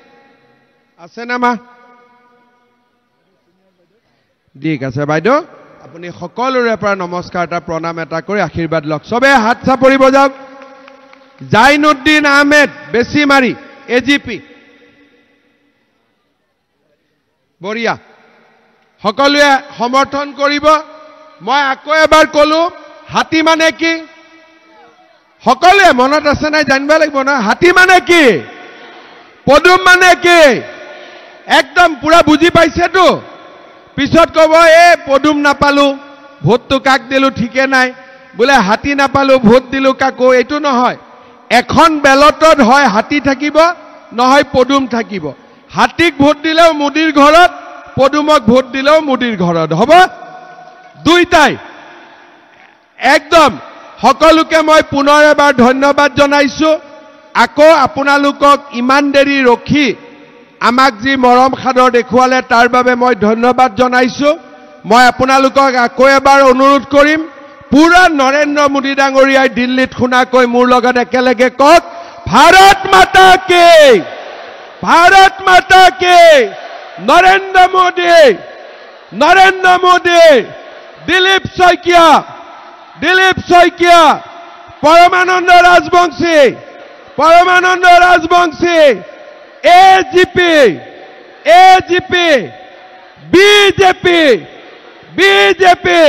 আছে না মা? ঠিক আছে বাইদেউ, আপুনি সকলোৰে পৰা নমস্কাৰ এটা, প্ৰণাম এটা কৰি আশীৰ্বাদ লওক। চবে হাত চাপৰি বজাওক। জাইনুদ্দিন আহমেদ, বেছিমাৰী, এজিপি। বঢ়িয়া, সকলোৱে সমৰ্থন কৰিব। মই আকৌ এবাৰ কলো, হাতী মানে কি? সকলোৱে মনত আছে নাই? জানিব লাগিব না। হাতী মানে কি? পদুম মানে কি? একদম পুৰা বুজি পাইছেতো? পিছত ক'ব পদুম নাপালো ভোটটো কাক দিলো ঠিকে নাই বোলে হাতী নাপালো ভোট দিলো কাকো এইটো নহয় এখন বেলটত হয় হাতী থাকিব নহয় পদুম থাকিব হাতীক ভোট দিলেও মোদীৰ ঘৰত পদুমক ভোট দিলেও মোদীৰ ঘৰত হ'ব দুইটাই একদম সকলোকে মই পুনৰ এবাৰ ধন্যবাদ জনাইছো আকৌ আপোনালোকক ইমান দেৰি ৰখি আমাক যি মৰম খাদৰ দেখুৱালে তাৰ বাবে মই ধন্যবাদ জনাইছো মই আপোনালোকক আকৌ এবাৰ অনুৰোধ কৰিম পুৰা নৰেন্দ্ৰ মোদী ডাঙৰীয়াই দিল্লীত শুনাকৈ মোৰ লগত একেলগে কওক ভাৰত মাতা কি নৰেন্দ্ৰ মোদী দিলীপ শইকীয়া পৰমানন্দ ৰাজবংশী এজিপি বিজেপি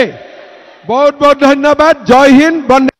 বহুত বহুত ধন্যবাদ জয় হিন্দ বন্দে